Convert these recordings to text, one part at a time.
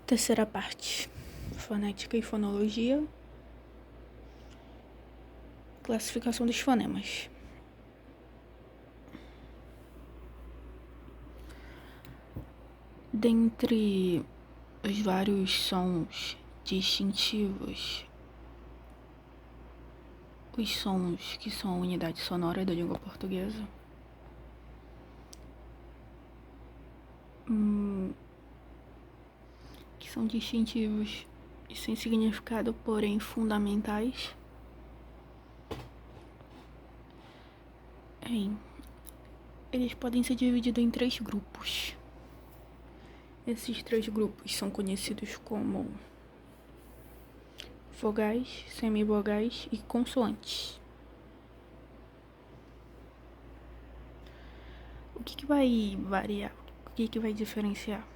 Terceira parte: fonética e fonologia. Classificação dos fonemas. Dentre os vários sons distintivos, os sons que são a unidade sonora da língua portuguesa, que são distintivos e sem significado, porém fundamentais, eles podem ser divididos em 3 grupos. Esses 3 grupos são conhecidos como vogais, semivogais e consoantes. O que vai variar? O que vai diferenciar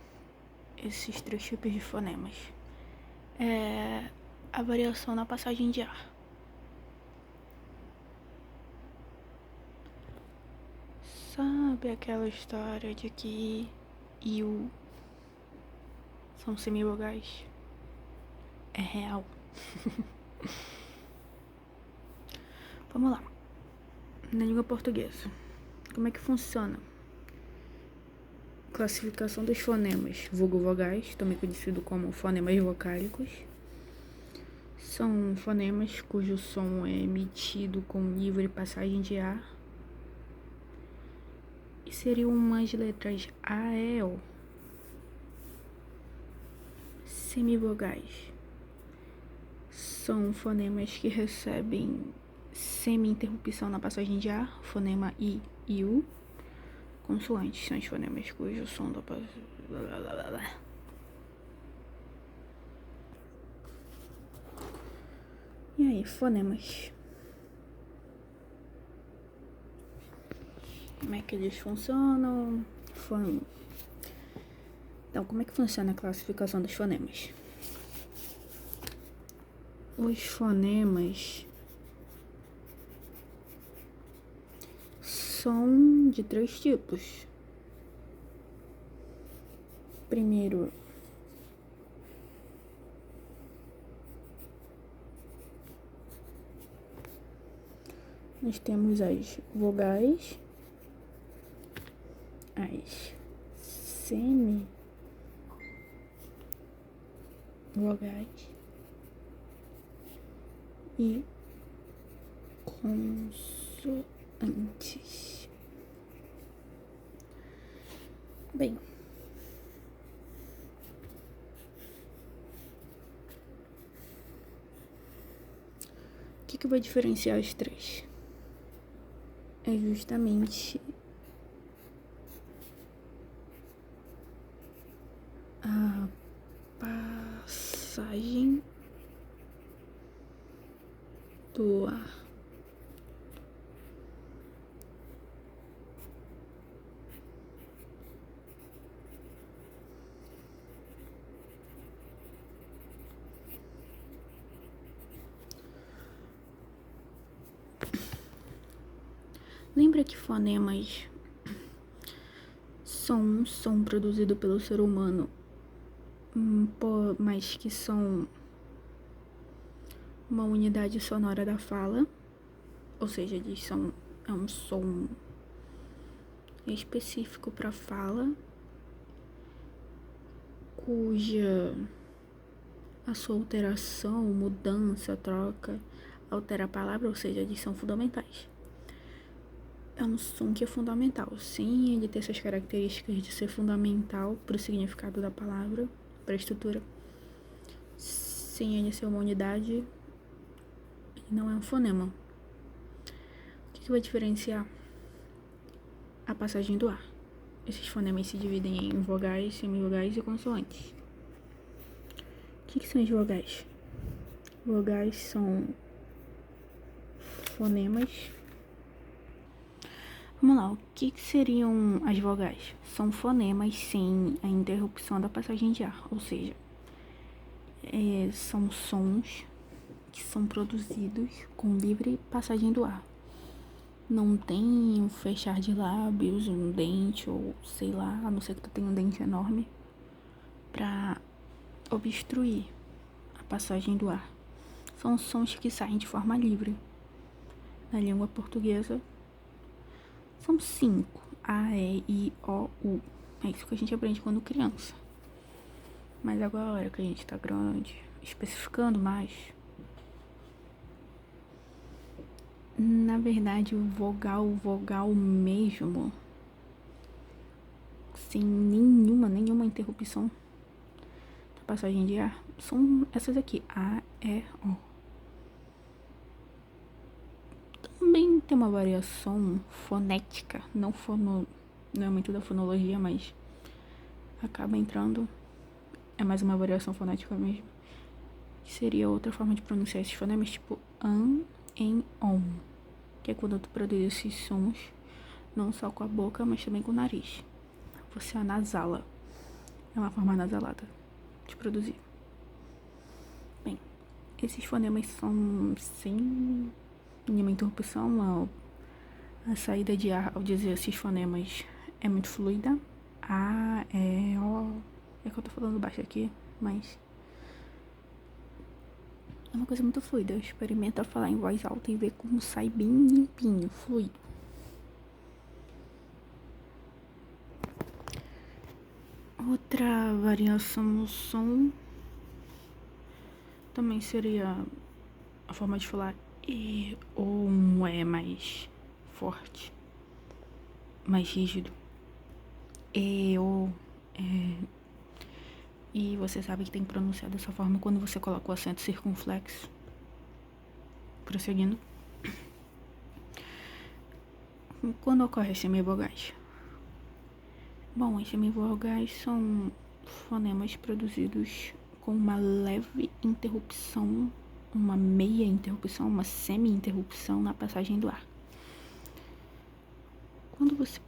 esses 3 tipos de fonemas? É a variação na passagem de ar. Sabe aquela história de que I U são semivogais? É real. Vamos lá. Na língua portuguesa, como é que funciona? Classificação dos fonemas vulgo-vogais, também conhecido como fonemas vocálicos. São fonemas cujo som é emitido com livre passagem de ar. E seriam umas letras A, E, O. Semivogais são fonemas que recebem semi-interrupção na passagem de ar, fonema I e U. Consoantes são os fonemas cujo som da E aí, fonemas. Como é que eles funcionam? Então, como é que funciona a classificação dos fonemas? Os fonemas são de 3 tipos. Primeiro, nós temos as vogais, as semivogais e consoantes. Bem, o que vai diferenciar os 3? É justamente a passagem do ar. Lembra que fonemas são um som produzido pelo ser humano, mas que são uma unidade sonora da fala, ou seja, é um som específico para fala, cuja a sua alteração, mudança, troca, altera a palavra, ou seja, eles são fundamentais. É um som que é fundamental, sem ele ter essas características de ser fundamental para o significado da palavra, para a estrutura. Sem ele ser uma unidade, ele não é um fonema. O que vai diferenciar? A passagem do ar. Esses fonemas se dividem em vogais, semivogais e consoantes. O que são as vogais? Vogais são fonemas. Vamos lá, o que seriam as vogais? São fonemas sem a interrupção da passagem de ar, ou seja, são sons que são produzidos com livre passagem do ar. Não tem um fechar de lábios, um dente, ou sei lá, a não ser que tu tenha um dente enorme, pra obstruir a passagem do ar. São sons que saem de forma livre. Na língua portuguesa, são 5. A, E, I, O, U. É isso que a gente aprende quando criança. Mas agora que a gente tá grande, especificando mais, na verdade, o vogal mesmo, sem nenhuma interrupção da passagem de ar, são essas aqui, A, E, O. Também tem uma variação fonética, não é muito da fonologia, mas acaba entrando, é mais uma variação fonética mesmo, que seria outra forma de pronunciar esses fonemas, tipo an, em, on, que é quando tu produz esses sons, não só com a boca, mas também com o nariz. Você anasala, é uma forma anasalada de produzir. Bem, esses fonemas são sem nenhuma interrupção, a saída de ar ao dizer esses fonemas é muito fluida. A, E, O. É que eu tô falando baixo aqui, mas é uma coisa muito fluida. Experimenta falar em voz alta e ver como sai bem limpinho, fluido. Outra variação no som também seria a forma de falar E ou um E mais forte, mais rígido. E ou e você sabe que tem que pronunciar dessa forma quando você coloca o acento circunflexo. Prosseguindo. Quando ocorre as semivogais? Bom, as semivogais são fonemas produzidos com uma leve interrupção, uma meia interrupção, uma semi-interrupção na passagem do ar. Quando se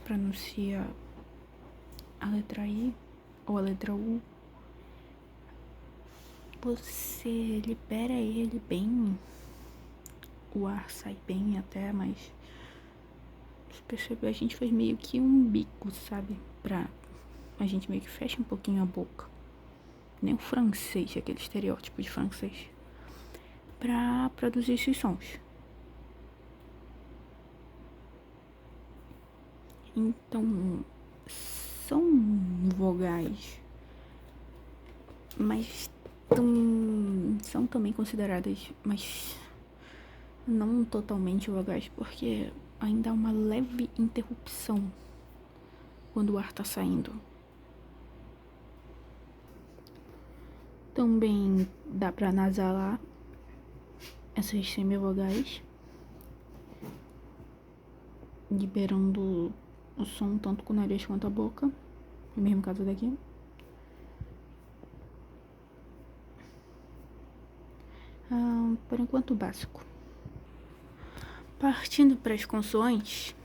pronuncia a letra I ou a letra U, você libera ele bem, o ar sai bem até, mas você percebeu, a gente faz meio que um bico, sabe? A gente meio que fecha um pouquinho a boca. Nem o francês, aquele estereótipo de francês, pra produzir esses sons. Então, são vogais, mas são também consideradas, mas não totalmente vogais, porque ainda há uma leve interrupção quando o ar tá saindo. Também dá pra nasalar essas semivogais, liberando o som tanto com o nariz quanto a boca, no mesmo caso daqui. Por enquanto, básico. Partindo para as consoantes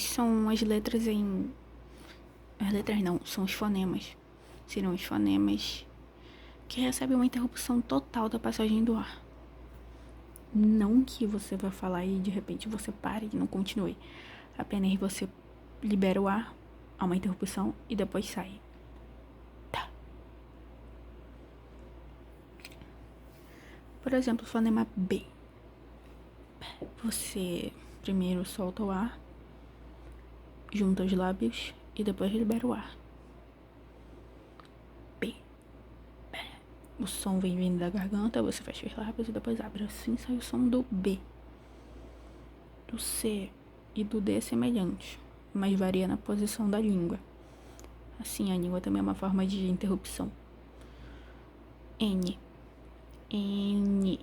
são as letras em... As letras não, são os fonemas. Serão os fonemas que recebem uma interrupção total da passagem do ar. Não que você vai falar e de repente você pare e não continue. Apenas você libera o ar, há uma interrupção e depois sai. Tá. Por exemplo, o fonema B. Você primeiro solta o ar, junta os lábios e depois libera o ar. B. O som vem vindo da garganta, você fecha os lábios e depois abre. Assim sai o som do B. Do C e do D semelhantes, mas varia na posição da língua. Assim, a língua também é uma forma de interrupção. N. N.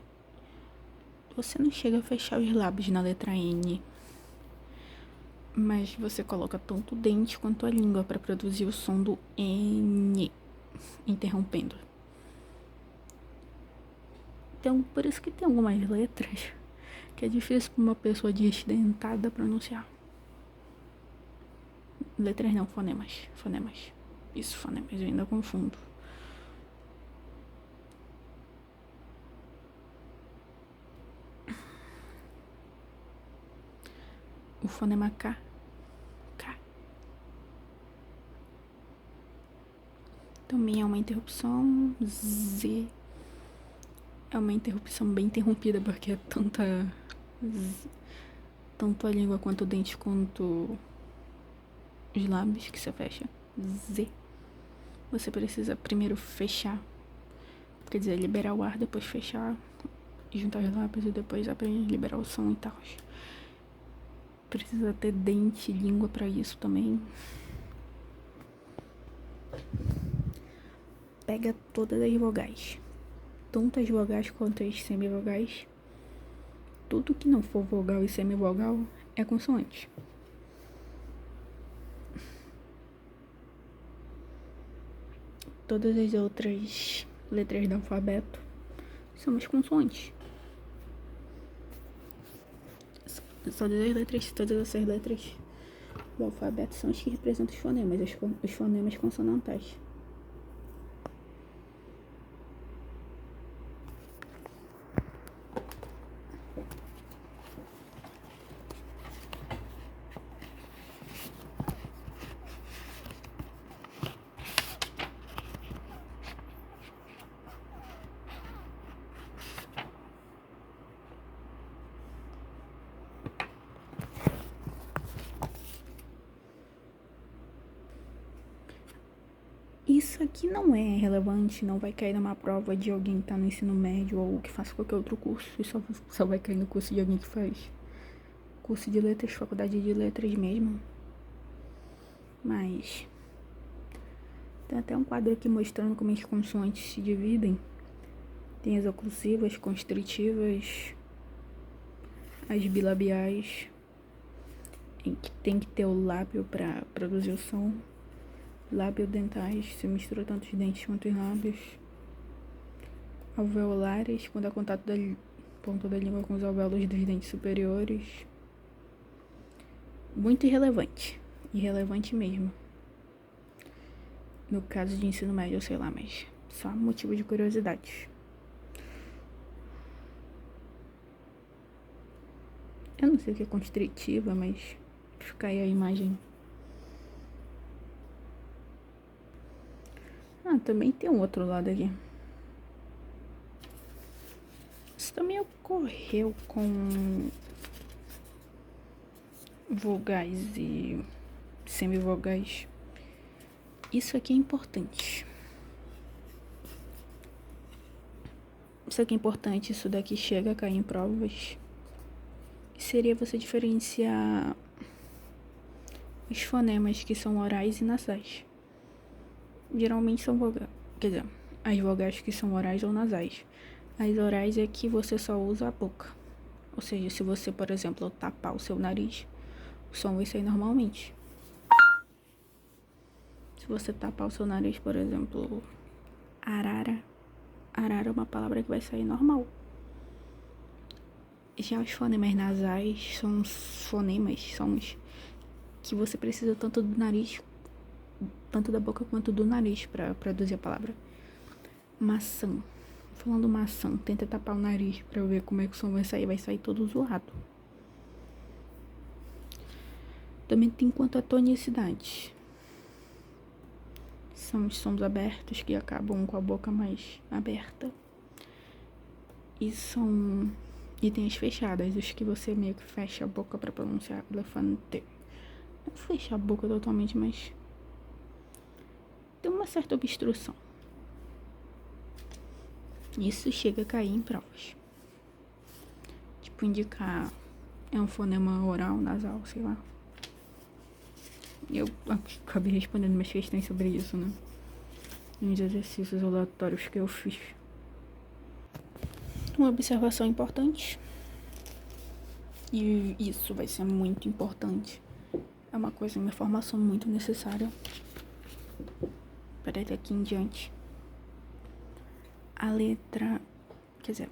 Você não chega a fechar os lábios na letra N, mas você coloca tanto o dente quanto a língua para produzir o som do N, interrompendo. Então, por isso que tem algumas letras que é difícil para uma pessoa desdentada pronunciar. Letras não, fonemas. Isso, fonemas, eu ainda confundo. O fonema K. Também é uma interrupção. Z é uma interrupção bem interrompida, porque é tanto a língua quanto o dente quanto os lábios que você fecha. Z. Você precisa primeiro fechar, quer dizer, liberar o ar, depois fechar, juntar os lábios e depois aprender a liberar o som e tal. Precisa ter dente e língua pra isso também. Pega todas as vogais, tanto as vogais quanto as semivogais. Tudo que não for vogal e semivogal é consoante. Todas as outras letras do alfabeto são as consoantes. Todas essas letras do alfabeto são as que representam os fonemas, os fonemas consonantais. Isso aqui não é relevante, não vai cair numa prova de alguém que tá no ensino médio ou que faz qualquer outro curso. Isso só vai cair no curso de alguém que faz curso de letras, faculdade de letras mesmo. Mas tem até um quadro aqui mostrando como as consoantes se dividem. Tem as oclusivas, constritivas, as bilabiais, em que tem que ter o lábio para produzir o som. Labiodentais, se mistura tanto os dentes quanto os lábios. Alveolares, quando há contato da ponta da língua com os alvéolos dos dentes superiores. Muito irrelevante. Irrelevante mesmo. No caso de ensino médio, eu sei lá, mas só motivo de curiosidade. Eu não sei o que é constritiva, mas fica aí a imagem. Também tem um outro lado aqui. Isso também ocorreu com vogais e semivogais. Isso aqui é importante. Isso daqui chega a cair em provas. Seria você diferenciar os fonemas que são orais e nasais. Geralmente são vogais, quer dizer, as vogais que são orais ou nasais. As orais é que você só usa a boca. Ou seja, se você, por exemplo, tapar o seu nariz, o som vai sair normalmente. Se você tapar o seu nariz, por exemplo, arara. Arara é uma palavra que vai sair normal. Já os fonemas nasais são os fonemas, são os que você precisa tanto do nariz, tanto da boca quanto do nariz para produzir a palavra. Maçã. Falando maçã, tenta tapar o nariz pra ver como é que o som vai sair todo zoado. Também tem quanto à tonicidade. São os sons abertos que acabam com a boca mais aberta. E tem as fechadas, os que você meio que fecha a boca pra pronunciar elefante. Não fecha a boca totalmente, mas tem uma certa obstrução. Isso chega a cair em provas. Tipo, indicar é um fonema oral, nasal, sei lá. Eu acabei respondendo umas questões sobre isso, né? Nos exercícios aleatórios que eu fiz. Uma observação importante. E isso vai ser muito importante. É uma informação muito necessária para daqui em diante. A letra, quer dizer,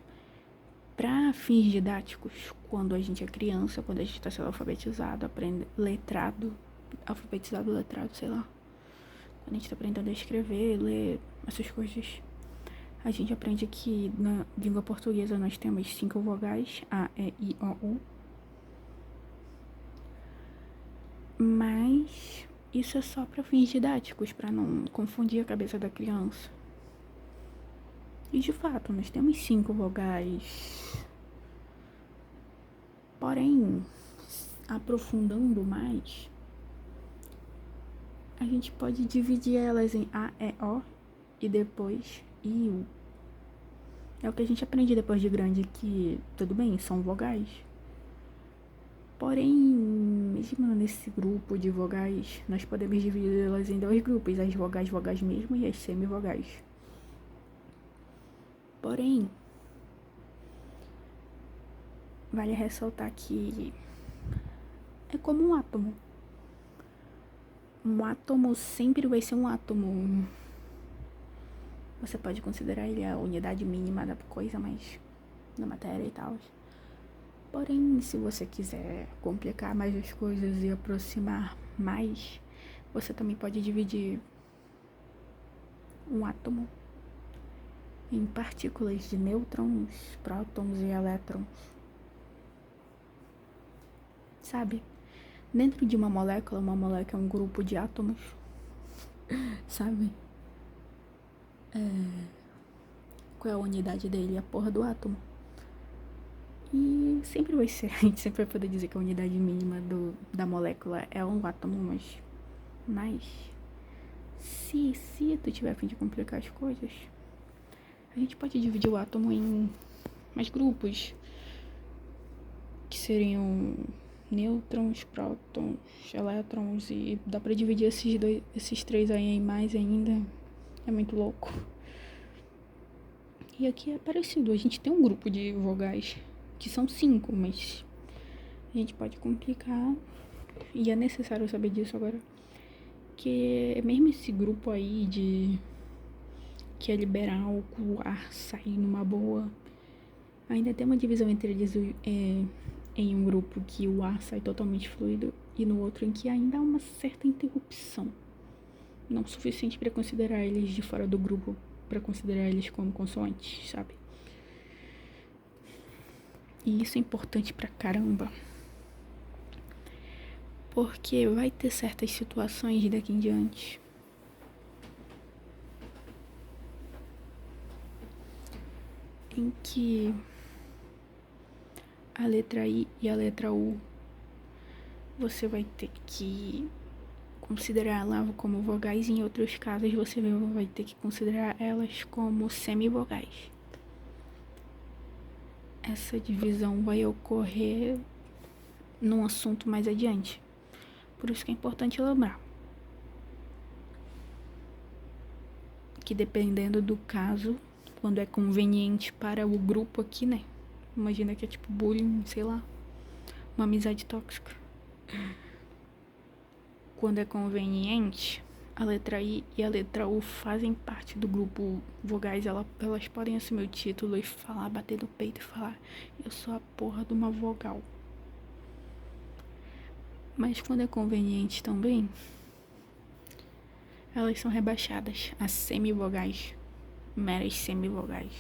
para fins didáticos, quando a gente é criança, quando a gente está sendo alfabetizado, aprende letrado, sei lá. Quando a gente está aprendendo a escrever, ler, essas coisas, a gente aprende que na língua portuguesa nós temos 5 vogais, A, E, I, O, U. Mas Isso é só para fins didáticos, para não confundir a cabeça da criança. E de fato, nós temos 5 vogais. Porém, aprofundando mais, a gente pode dividir elas em A, E, O e depois I, U. É o que a gente aprende depois de grande, que tudo bem, são vogais. Porém, mesmo nesse grupo de vogais, nós podemos dividi-las em 2 grupos, as vogais mesmo e as semivogais. Porém, vale ressaltar que é como um átomo. Um átomo sempre vai ser um átomo. Você pode considerar ele a unidade mínima da coisa, mas da matéria e tal. Porém, se você quiser complicar mais as coisas e aproximar mais, você também pode dividir um átomo em partículas de nêutrons, prótons e elétrons. Sabe? Dentro de uma molécula é um grupo de átomos. Sabe? Qual é a unidade dele? A porra do átomo. E sempre vai ser, a gente sempre vai poder dizer que a unidade mínima da molécula é um átomo, mas se tu tiver a fim de complicar as coisas, a gente pode dividir o átomo em mais grupos, que seriam nêutrons, prótons, elétrons, e dá pra dividir esses 3 aí em mais ainda. É muito louco. E aqui é parecido, a gente tem um grupo de vogais que são 5, mas a gente pode complicar, e é necessário saber disso agora, que mesmo esse grupo aí que é liberal, o ar sair numa boa, ainda tem uma divisão entre eles em um grupo que o ar sai totalmente fluido e no outro em que ainda há uma certa interrupção, não suficiente para considerar eles de fora do grupo, para considerar eles como consoantes, sabe? E isso é importante pra caramba, porque vai ter certas situações daqui em diante em que a letra I e a letra U você vai ter que considerá-la como vogais, e em outros casos você vai ter que considerar elas como semivogais. Essa divisão vai ocorrer num assunto mais adiante. Por isso que é importante lembrar que, dependendo do caso, quando é conveniente para o grupo aqui, né? Imagina que é tipo bullying, sei lá, uma amizade tóxica. Quando é conveniente, a letra I e a letra U fazem parte do grupo vogais. Elas podem assumir o título e falar, bater no peito e falar: eu sou a porra de uma vogal. Mas quando é conveniente também, elas são rebaixadas a semivogais, meras semivogais,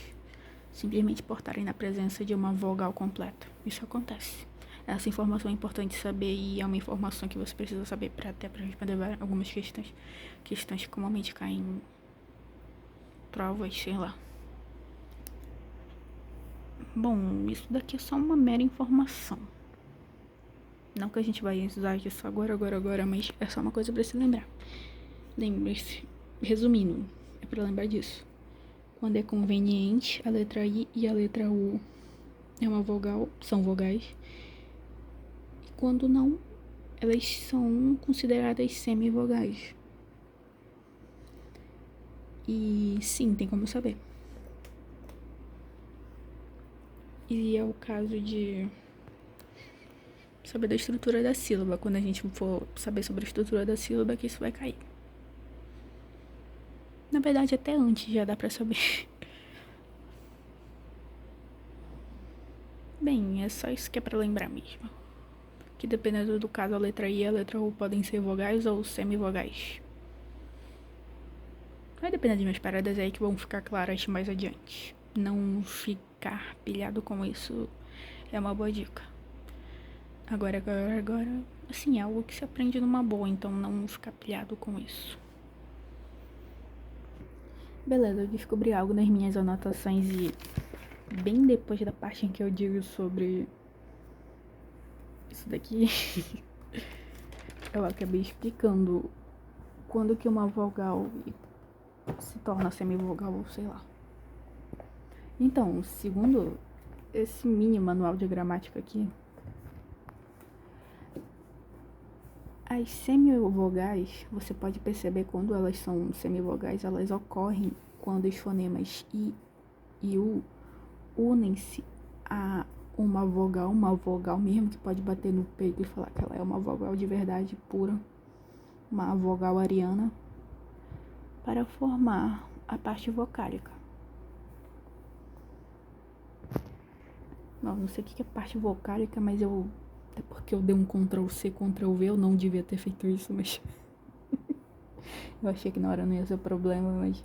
simplesmente por estarem na presença de uma vogal completa. Isso acontece. Essa informação é importante saber, e é uma informação que você precisa saber até para responder algumas questões que comumente caem em provas, sei lá. Bom, isso daqui é só uma mera informação. Não que a gente vai usar isso agora, mas é só uma coisa pra se lembrar. Lembre-se, resumindo, é pra lembrar disso. Quando é conveniente, a letra I e a letra U é uma vogal, são vogais. E quando não, elas são consideradas semivogais. E sim, tem como saber. E é o caso de saber da estrutura da sílaba. Quando a gente for saber sobre a estrutura da sílaba, que isso vai cair. Na verdade, até antes já dá pra saber. Bem, é só isso que é pra lembrar mesmo. Que dependendo do caso, a letra I e a letra U podem ser vogais ou semivogais. Vai depender de umas paradas aí que vão ficar claras mais adiante. Não ficar pilhado com isso é uma boa dica. Agora, Assim, é algo que se aprende numa boa, então não ficar pilhado com isso. Beleza, eu descobri algo nas minhas anotações e bem depois da parte em que eu digo sobre isso daqui, eu acabei explicando quando que uma vogal se torna semivogal ou sei lá. Então, segundo esse mini manual de gramática aqui, as semivogais, você pode perceber quando elas são semivogais, elas ocorrem quando os fonemas I e U unem-se a uma vogal mesmo, que pode bater no peito e falar que ela é uma vogal de verdade pura, uma vogal ariana, para formar a parte vocálica. Não sei o que é parte vocálica, mas até porque eu dei um Ctrl+C, Ctrl+V, eu não devia ter feito isso, mas eu achei que na hora não ia ser problema, mas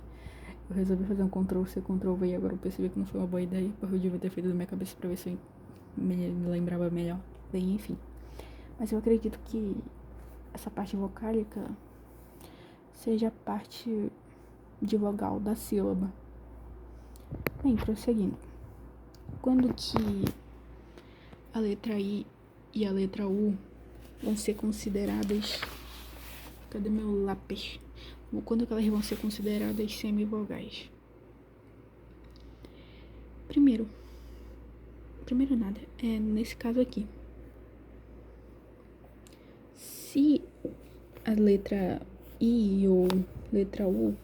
eu resolvi fazer um Ctrl+C, Ctrl+V e agora eu percebi que não foi uma boa ideia, porque eu devia ter feito na minha cabeça pra ver se eu me lembrava melhor. Bem, enfim. Mas eu acredito que essa parte vocálica seja a parte de vogal da sílaba. Bem, prosseguindo. Quando que a letra I e a letra U vão ser consideradas... Cadê meu lápis? Quando que elas vão ser consideradas semivogais? Primeiro nada, nesse caso aqui. Se a letra I ou letra U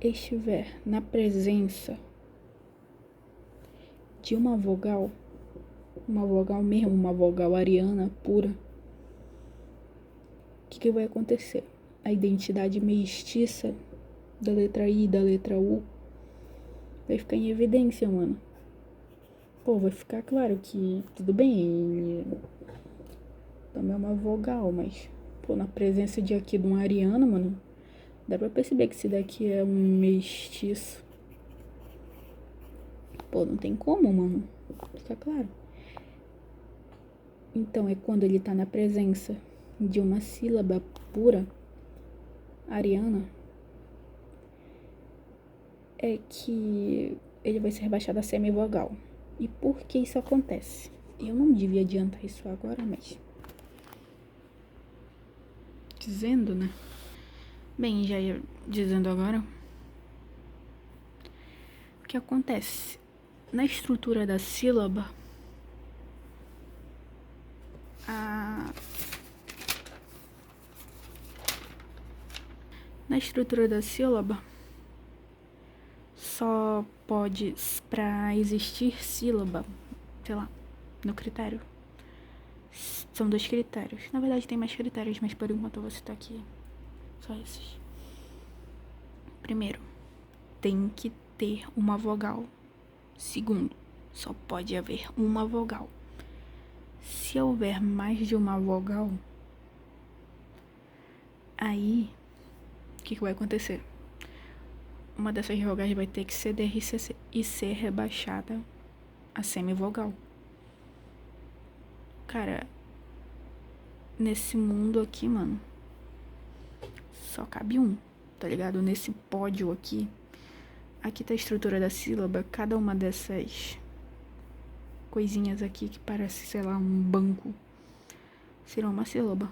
estiver na presença de uma vogal mesmo, uma vogal ariana pura, o que vai acontecer? A identidade mestiça da letra I e da letra U vai ficar em evidência, mano. Pô, vai ficar claro que tudo bem, também é uma vogal, mas, pô, na presença de aqui de um ariano, mano, dá pra perceber que esse daqui é um mestiço. Pô, não tem como, mano. Fica claro. Então, é quando ele tá na presença de uma sílaba pura, ariana, é que ele vai ser rebaixado a semivogal. E por que isso acontece? Eu não devia adiantar isso agora, mas... Dizendo, né? Bem, já ia dizendo agora. O que acontece? Na estrutura da sílaba, só pode, pra existir sílaba, sei lá, no critério, são 2 critérios. Na verdade tem mais critérios, mas por enquanto eu vou citar aqui só esses. Primeiro, tem que ter uma vogal. Segundo, só pode haver uma vogal. Se houver mais de uma vogal, aí o que vai acontecer? Uma dessas vogais vai ter que ceder e ser rebaixada a semivogal. Cara, nesse mundo aqui, mano, só cabe um, tá ligado? Nesse pódio aqui tá a estrutura da sílaba, cada uma dessas coisinhas aqui que parece, sei lá, um banco, será uma sílaba.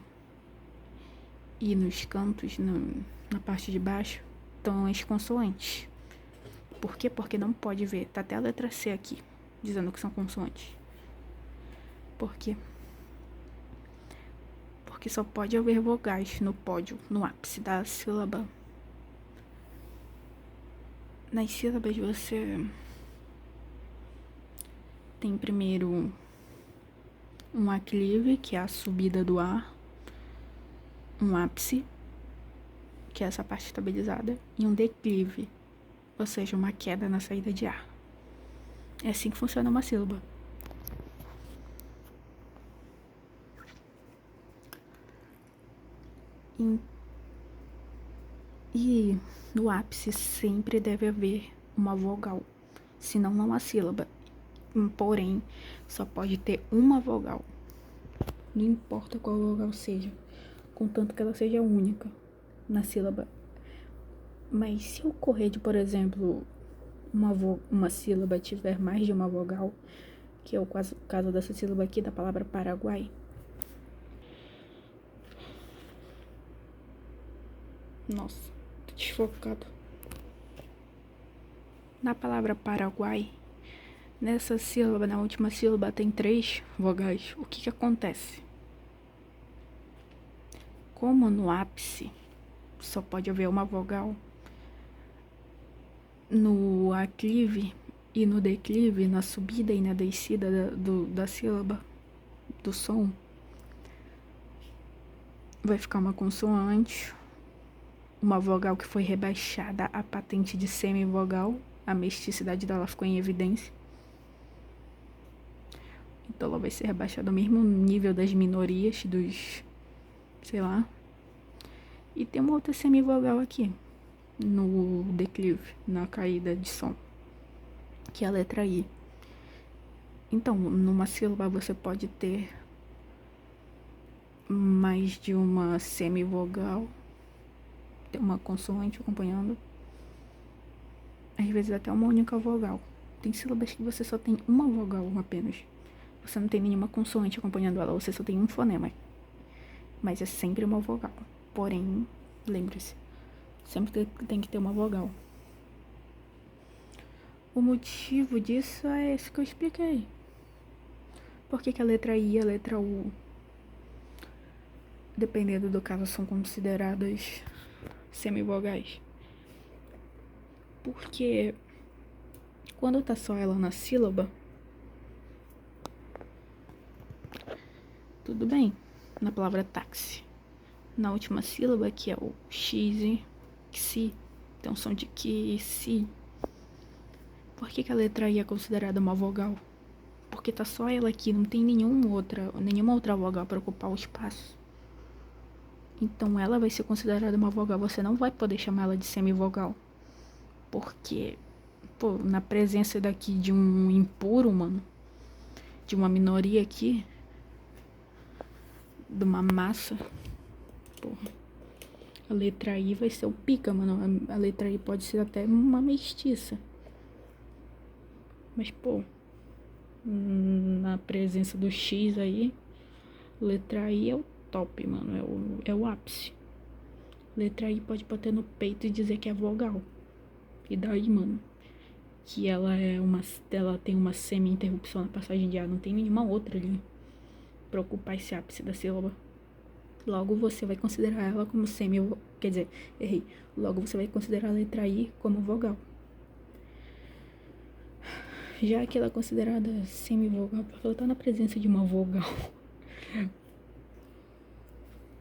E nos cantos, na parte de baixo, estão as consoantes. Por quê? Porque não pode ver. Tá até a letra C aqui, dizendo que são consoantes. Por quê? Porque só pode haver vogais no pódio, no ápice da sílaba. Nas sílabas você tem primeiro um aclive, que é a subida do ar, um ápice, que é essa parte estabilizada, e um declive, ou seja, uma queda na saída de ar. É assim que funciona uma sílaba. E no ápice sempre deve haver uma vogal, senão não há sílaba. Porém, só pode ter uma vogal. Não importa qual vogal seja, contanto que ela seja única na sílaba. Mas se ocorrer de, por exemplo, uma sílaba tiver mais de uma vogal, que é o caso dessa sílaba aqui, da palavra Paraguai. Nossa, tô desfocado. Na palavra Paraguai, nessa sílaba, na última sílaba, tem 3 vogais. O que acontece? Como no ápice só pode haver uma vogal, no aclive e no declive, na subida e na descida da sílaba, do som, vai ficar uma consoante, uma vogal que foi rebaixada à patente de semivogal, a mesticidade dela ficou em evidência. Então ela vai ser rebaixada ao mesmo nível das minorias, dos, sei lá. E tem uma outra semivogal aqui, no declive, na caída de som, que é a letra I. Então, numa sílaba você pode ter mais de uma semivogal, tem uma consoante acompanhando, às vezes até uma única vogal. Tem sílabas que você só tem uma vogal apenas. Você não tem nenhuma consoante acompanhando ela, você só tem um fonema. Mas é sempre uma vogal. Porém, lembre-se, sempre tem que ter uma vogal. O motivo disso é esse que eu expliquei. Por que a letra I e a letra U, dependendo do caso, são consideradas semivogais? Porque quando tá só ela na sílaba, tudo bem. Na palavra táxi, na última sílaba, que é o x, xi, então som de que, si. Por que a letra I é considerada uma vogal? Porque tá só ela aqui, não tem nenhuma outra vogal para ocupar o espaço. Então ela vai ser considerada uma vogal. Você não vai poder chamar ela de semivogal. Porque, pô, na presença daqui de um impuro, mano, de uma minoria aqui, de uma massa, porra, a letra I vai ser o pica, mano. A letra I pode ser até uma mestiça. Mas, pô, na presença do X aí, letra I é o top, mano. É o ápice. Letra I pode bater no peito e dizer que é vogal. E daí, mano, que ela tem uma semi-interrupção na passagem de ar. Não tem nenhuma outra ali pra ocupar esse ápice da sílaba. Logo você vai considerar ela como quer dizer, errei. Logo você vai considerar a letra I como vogal. Já que ela é considerada semivogal, porque ela tá na presença de uma vogal.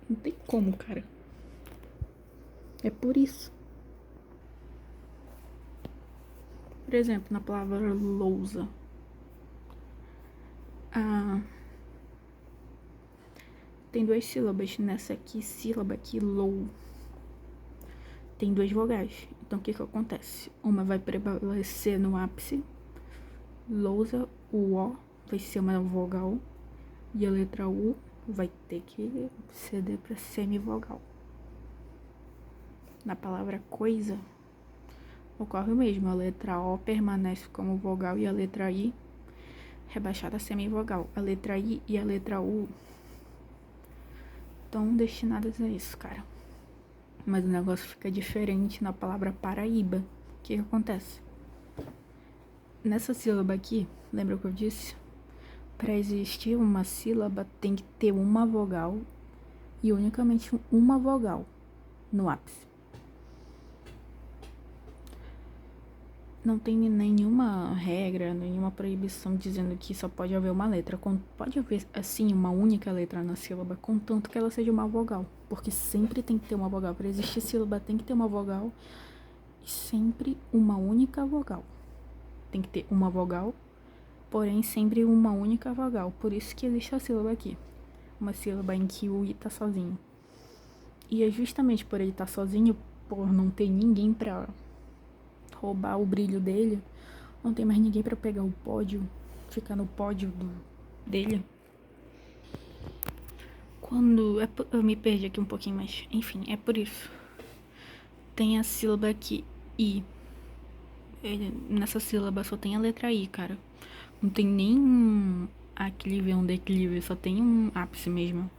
Não tem como, cara. É por isso. Por exemplo, na palavra lousa. Tem 2 sílabas. Nessa aqui, sílaba aqui, lou. Tem 2 vogais. Então, o que acontece? Uma vai prevalecer no ápice. Lousa, o O vai ser uma vogal. E a letra U vai ter que ceder para semivogal. Na palavra coisa, ocorre o mesmo. A letra O permanece como vogal e a letra I rebaixada a semivogal. A letra I e a letra U estão destinadas a isso, cara. Mas o negócio fica diferente na palavra Paraíba. O que acontece? Nessa sílaba aqui, lembra o que eu disse? Para existir uma sílaba tem que ter uma vogal e unicamente uma vogal no ápice. Não tem nenhuma regra, nenhuma proibição dizendo que só pode haver uma letra. Pode haver, assim, uma única letra na sílaba, contanto que ela seja uma vogal. Porque sempre tem que ter uma vogal. Para existir sílaba tem que ter uma vogal e sempre uma única vogal. Tem que ter uma vogal, porém sempre uma única vogal. Por isso que existe a sílaba aqui. Uma sílaba em que o I tá sozinho. E é justamente por ele estar sozinho, por não ter ninguém pra roubar o brilho dele, não tem mais ninguém pra pegar o pódio, ficar no pódio dele. Quando... eu me perdi aqui um pouquinho, mas enfim, é por isso. Tem a sílaba aqui, I. Nessa sílaba só tem a letra I, cara. Não tem nem um aclive, um declive, só tem um ápice mesmo.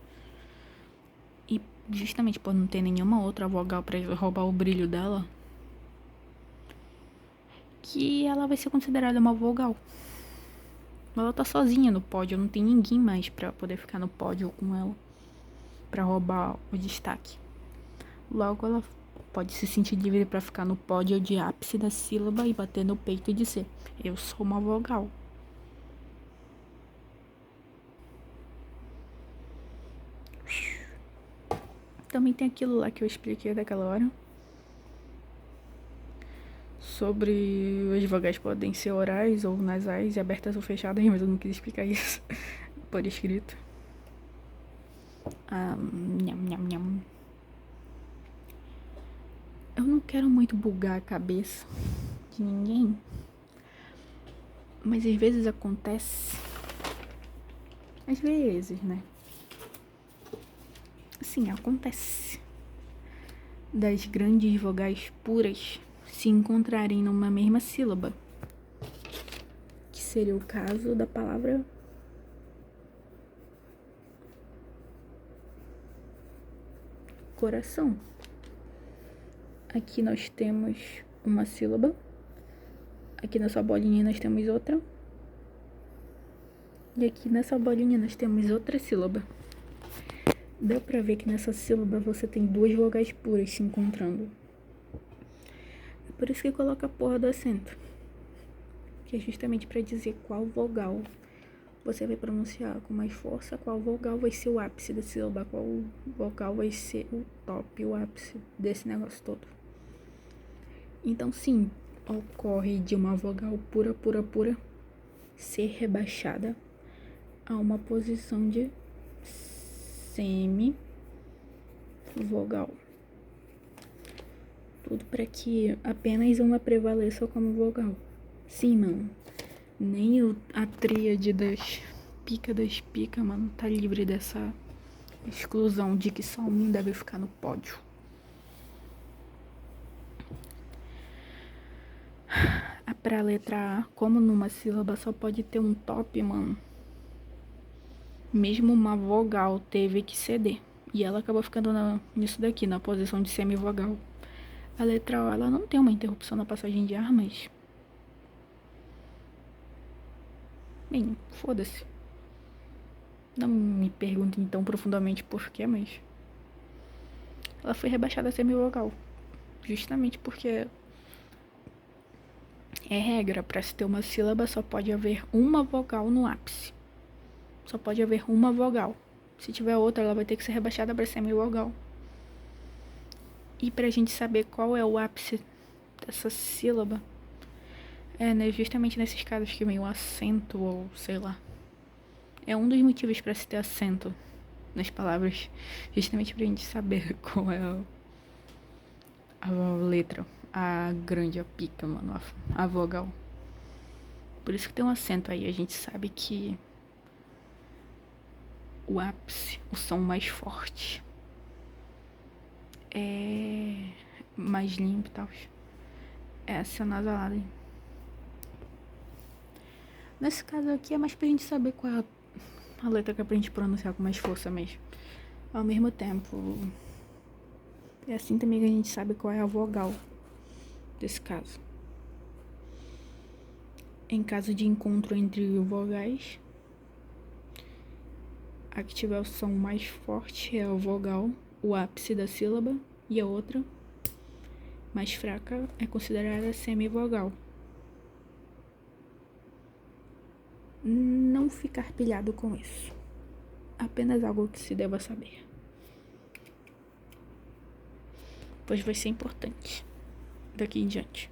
E justamente por não ter nenhuma outra vogal pra roubar o brilho dela, que ela vai ser considerada uma vogal. Ela tá sozinha no pódio, não tem ninguém mais pra poder ficar no pódio com ela, pra roubar o destaque. Logo, ela pode se sentir livre pra ficar no pódio de ápice da sílaba e bater no peito e dizer: eu sou uma vogal. Também tem aquilo lá que eu expliquei daquela hora, sobre as vogais podem ser orais ou nasais, e abertas ou fechadas, mas eu não quis explicar isso por escrito. Nham, nham, nham. Eu não quero muito bugar a cabeça de ninguém, mas às vezes acontece. Às vezes, né? Sim, acontece das grandes vogais puras se encontrarem numa mesma sílaba, que seria o caso da palavra coração. Aqui nós temos uma sílaba, aqui nessa bolinha nós temos outra, e aqui nessa bolinha nós temos outra sílaba. Deu pra ver que nessa sílaba você tem duas vogais puras se encontrando. É por isso que coloca a porra do acento, que é justamente pra dizer qual vogal você vai pronunciar com mais força, qual vogal vai ser o ápice da sílaba, qual vogal vai ser o top, o ápice desse negócio todo. Então, sim, ocorre de uma vogal pura ser rebaixada a uma posição de semi-vogal. Tudo para que apenas uma prevaleça como vogal. Sim, mano. Nem a tríade das pica, mano, tá livre dessa exclusão de que só um deve ficar no pódio. Pra letra A, como numa sílaba só pode ter um top, mano, mesmo uma vogal teve que ceder. E ela acabou ficando nisso daqui, na posição de semivogal. A letra O, ela não tem uma interrupção na passagem de ar, mas... bem, foda-se. Não me perguntem tão profundamente porquê, mas... ela foi rebaixada a semivogal. Justamente porque... é regra, pra se ter uma sílaba só pode haver uma vogal no ápice. Só pode haver uma vogal. Se tiver outra, ela vai ter que ser rebaixada pra semivogal. E pra gente saber qual é o ápice dessa sílaba, né, justamente nesses casos que vem o acento ou sei lá. É um dos motivos pra se ter acento nas palavras, justamente pra gente saber qual é a letra, a grande, a pica, mano, a vogal. Por isso que tem um acento aí, a gente sabe que o ápice, o som mais forte, é mais limpo e tal, essa nasalada aí. Nesse caso aqui é mais pra gente saber qual é a letra que é pra gente pronunciar com mais força mesmo. Ao mesmo tempo, é assim também que a gente sabe qual é a vogal desse caso. Em caso de encontro entre vogais, a que tiver o som mais forte é a vogal, o ápice da sílaba, e a outra, mais fraca, é considerada semivogal. Não ficar pilhado com isso. Apenas algo que se deva saber, pois vai ser importante daqui em diante.